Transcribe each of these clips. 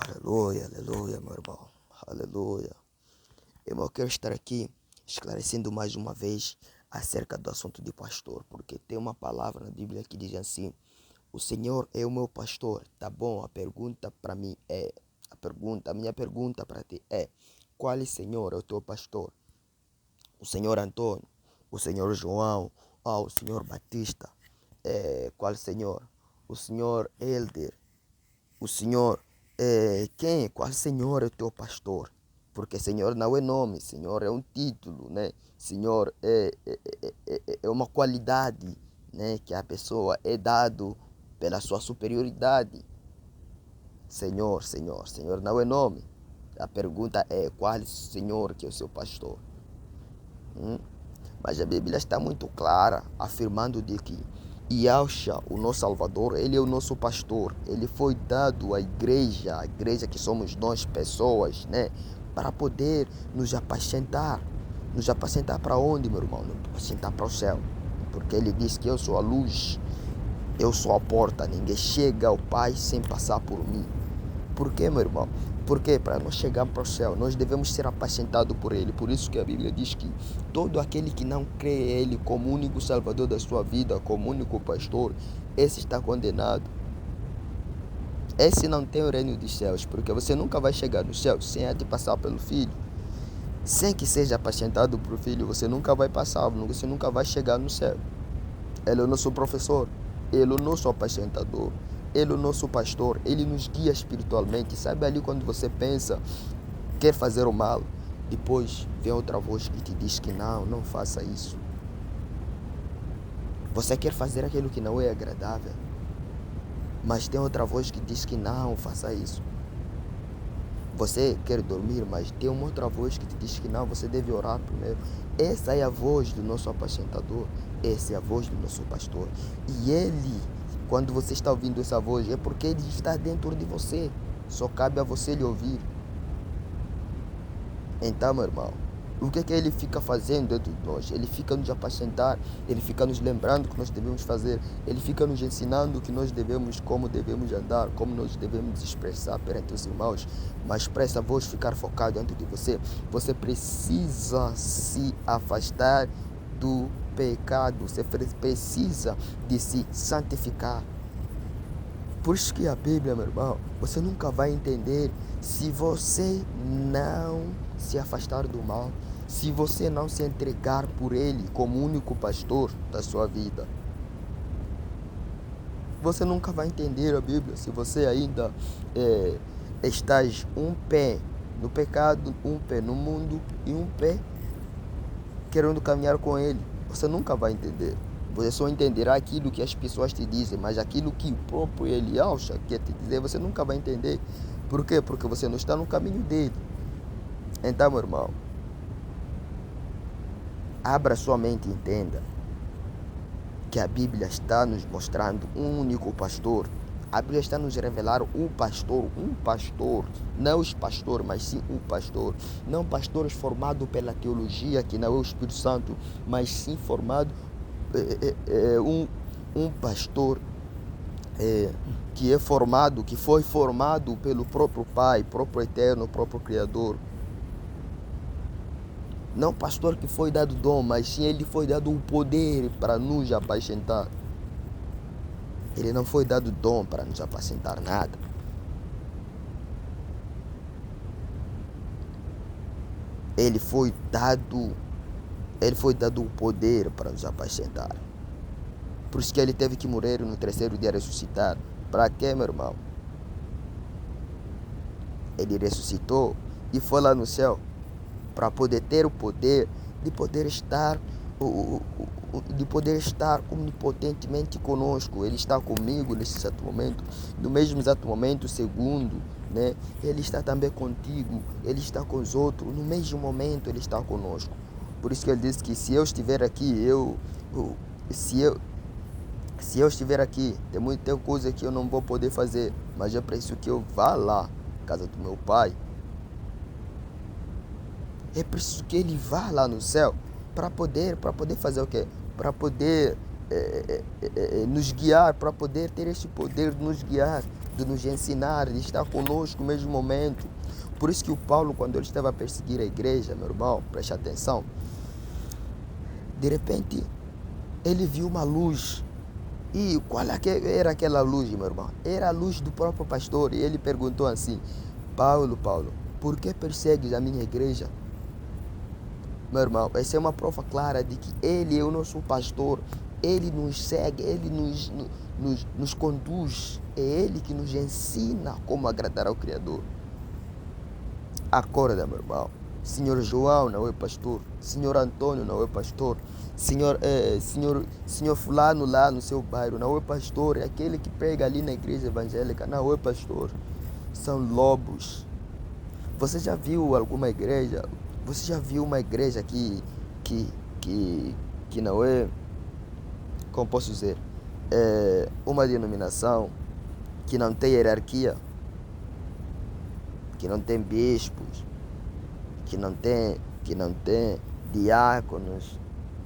Aleluia, aleluia, meu irmão. Aleluia. Eu quero estar aqui esclarecendo mais uma vez acerca do assunto de pastor, porque tem uma palavra na Bíblia que diz assim: o Senhor é o meu pastor. Tá bom? A pergunta para mim é, a minha pergunta para ti é: qual Senhor é o teu pastor? O Senhor Antônio, o Senhor João, o Senhor Batista? Qual Senhor? O Senhor Elder? O Senhor quem? Qual Senhor é o teu pastor? Porque Senhor não é nome, Senhor é um título, né? Senhor é uma qualidade, né? Que a pessoa é dado pela sua superioridade. Senhor, Senhor, Senhor não é nome. A pergunta é: qual Senhor que é o seu pastor? Mas a Bíblia está muito clara, afirmando de que Yahshua, o nosso Salvador, ele é o nosso pastor. Ele foi dado à igreja, a igreja que somos nós, pessoas, né? Para poder nos apacentar. Nos apacentar para onde, meu irmão? Nos apacentar para o céu. Porque ele diz que eu sou a luz, eu sou a porta. Ninguém chega ao Pai sem passar por mim. Por quê, meu irmão? Porque para nós chegarmos para o céu, nós devemos ser apacentados por Ele. Por isso que a Bíblia diz que todo aquele que não crê em Ele como único Salvador da sua vida, como único pastor, esse está condenado. Esse não tem o reino dos céus, porque você nunca vai chegar no céu sem antes passar pelo Filho. Sem que seja apacentado por Filho, você nunca vai passar, você nunca vai chegar no céu. Ele é o nosso professor, Ele é o nosso apacentador, Ele é o nosso pastor, Ele nos guia espiritualmente. Sabe ali quando você pensa, quer fazer o mal, depois vem outra voz que te diz que não faça isso. Você quer fazer aquilo que não é agradável, mas tem outra voz que diz que não faça isso. Você quer dormir, mas tem uma outra voz que te diz que não, você deve orar primeiro. Essa é a voz do nosso apacentador, essa é a voz do nosso pastor. E ele, quando você está ouvindo essa voz, é porque ele está dentro de você. Só cabe a você lhe ouvir. Então, meu irmão, o que ele fica fazendo dentro de nós? Ele fica nos apacentar, ele fica nos lembrando o que nós devemos fazer, ele fica nos ensinando o que nós devemos, como devemos andar, como nós devemos expressar perante os irmãos. Mas para essa voz ficar focada dentro de você, você precisa se afastar do pecado, você precisa de se santificar. Por isso que a Bíblia, meu irmão, você nunca vai entender se você não se afastar do mal, se você não se entregar por Ele como único pastor da sua vida. Você nunca vai entender a Bíblia se você ainda estás um pé no pecado, um pé no mundo e um pé querendo caminhar com Ele. Você nunca vai entender. Você só entenderá aquilo que as pessoas te dizem, mas aquilo que o próprio ele acha quer te dizer, você nunca vai entender. Por quê? Porque você não está no caminho dele. Então, meu irmão, abra sua mente e entenda que a Bíblia está nos mostrando um único pastor. A Bíblia está nos revelar um pastor, não os pastores, mas sim um pastor. Não pastores formados pela teologia, que não é o Espírito Santo, mas sim formado um pastor que é formado, que foi formado pelo próprio Pai, próprio Eterno, próprio Criador. Não pastor que foi dado dom, mas sim ele foi dado o poder para nos apacentar. Ele não foi dado dom para nos apacentar nada. Ele foi dado o poder para nos apacentar. Por isso que ele teve que morrer no terceiro dia ressuscitar. Para quê, meu irmão? Ele ressuscitou e foi lá no céu para poder ter o poder de poder estar omnipotentemente conosco. Ele está comigo nesse exato momento, no mesmo exato momento, segundo, né? Ele está também contigo, ele está com os outros, no mesmo momento ele está conosco. Por isso que ele disse que se eu estiver aqui, se eu estiver aqui, tem coisa que eu não vou poder fazer, mas é preciso que eu vá lá, casa do meu pai. É preciso que ele vá lá no céu para poder fazer o quê? Para poder nos guiar, para poder ter esse poder de nos guiar. de nos ensinar, de estar conosco no mesmo momento. Por isso que o Paulo, quando ele estava a perseguir a igreja, meu irmão, preste atenção, de repente ele viu uma luz. E qual era aquela luz, meu irmão? Era a luz do próprio pastor. E ele perguntou assim: Paulo, por que persegues a minha igreja? Meu irmão, essa é uma prova clara de que ele é o nosso pastor. Ele nos segue, ele nos conduz. É ele que nos ensina como agradar ao Criador. Acorda, meu irmão. Senhor João não é pastor. Senhor Antônio não é pastor. Senhor fulano lá no seu bairro não é pastor. É aquele que prega ali na igreja evangélica não é pastor. São lobos. Você já viu alguma igreja? Você já viu uma igreja que não é, como posso dizer, uma denominação que não tem hierarquia, que não tem bispos, que não tem diáconos,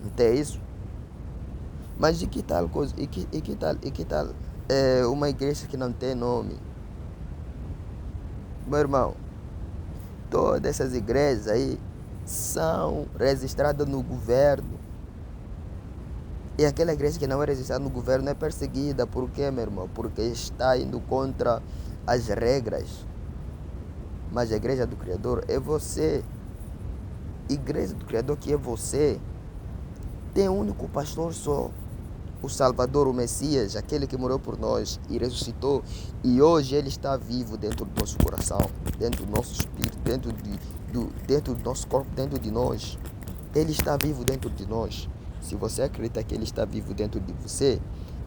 não tem isso? Mas e que tal coisa? E que tal uma igreja que não tem nome? Meu irmão, todas essas igrejas aí são registradas no governo. E aquela igreja que não é registrada no governo é perseguida. Por quê, meu irmão? Porque está indo contra as regras. Mas a igreja do Criador é você. Igreja do Criador que é você. Tem um único pastor só. O Salvador, o Messias, aquele que morreu por nós e ressuscitou. E hoje ele está vivo dentro do nosso coração, dentro do nosso espírito, dentro do nosso corpo, dentro de nós. Ele está vivo dentro de nós. Se você acredita que ele está vivo dentro de você,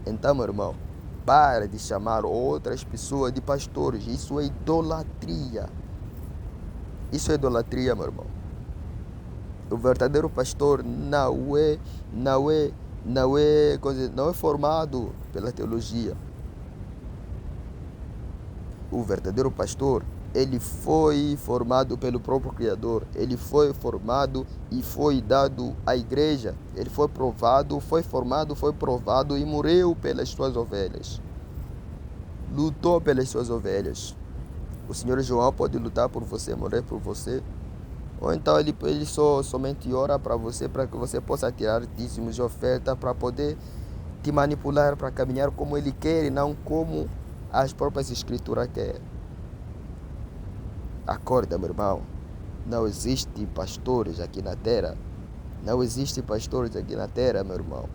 então, meu irmão, para de chamar outras pessoas de pastores. Isso é idolatria. Isso é idolatria, meu irmão. O verdadeiro pastor não é formado pela teologia. O verdadeiro pastor, ele foi formado pelo próprio Criador. Ele foi formado e foi dado à igreja. Ele foi provado, foi formado, foi provado e morreu pelas suas ovelhas. Lutou pelas suas ovelhas. O Senhor João pode lutar por você, morrer por você. Ou então ele somente ora para você, para que você possa tirar dízimos de oferta, para poder te manipular, para caminhar como ele quer e não como as próprias escrituras querem. Acorda, meu irmão. Não existe pastores aqui na terra. Não existe pastores aqui na terra, meu irmão.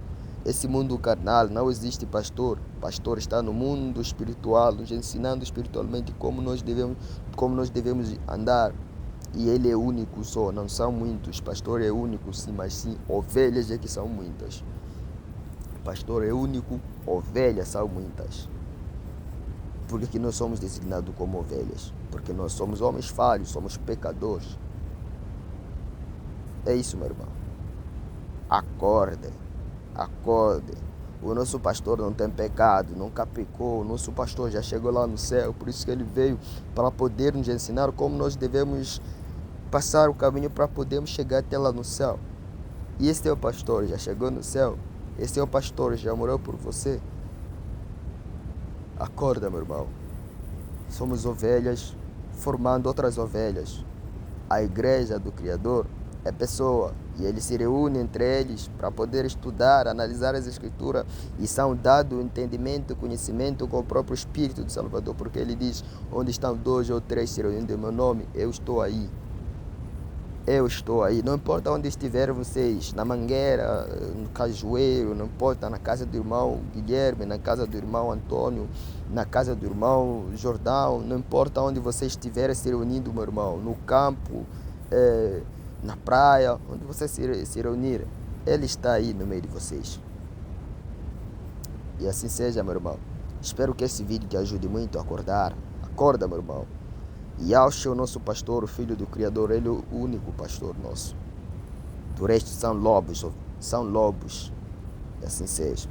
Esse mundo carnal não existe pastor. Pastor está no mundo espiritual, nos ensinando espiritualmente como nós devemos andar. E ele é único só, não são muitos. Pastor é único, sim, mas sim, ovelhas é que são muitas. Pastor é único, ovelhas são muitas. Por que nós somos designados como ovelhas? Porque nós somos homens falhos, somos pecadores. É isso, meu irmão. Acorde, acorde. O nosso pastor não tem pecado, nunca pecou. O nosso pastor já chegou lá no céu. Por isso que ele veio para poder nos ensinar como nós devemos passar o caminho para podermos chegar até lá no céu. E esse é o pastor, já chegou no céu. Esse é o pastor, já morreu por você. Acorda, meu irmão. Somos ovelhas formando outras ovelhas. A igreja do Criador é pessoa. E eles se reúnem entre eles para poder estudar, analisar as escrituras. E são dados entendimento, conhecimento com o próprio Espírito do Salvador. Porque ele diz, onde estão 2 ou 3 se reunindo em meu nome, eu estou aí. Eu estou aí, não importa onde estiver vocês, na Mangueira, no Cajueiro, não importa, na casa do irmão Guilherme, na casa do irmão Antônio, na casa do irmão Jordão, não importa onde vocês estiverem se reunindo, meu irmão, no campo, na praia, onde vocês se reunirem, ele está aí no meio de vocês. E assim seja, meu irmão. Espero que esse vídeo te ajude muito a acordar. Acorda, meu irmão. Yahshua é o nosso pastor, o Filho do Criador, ele é o único pastor nosso. Do resto são lobos, e assim seja.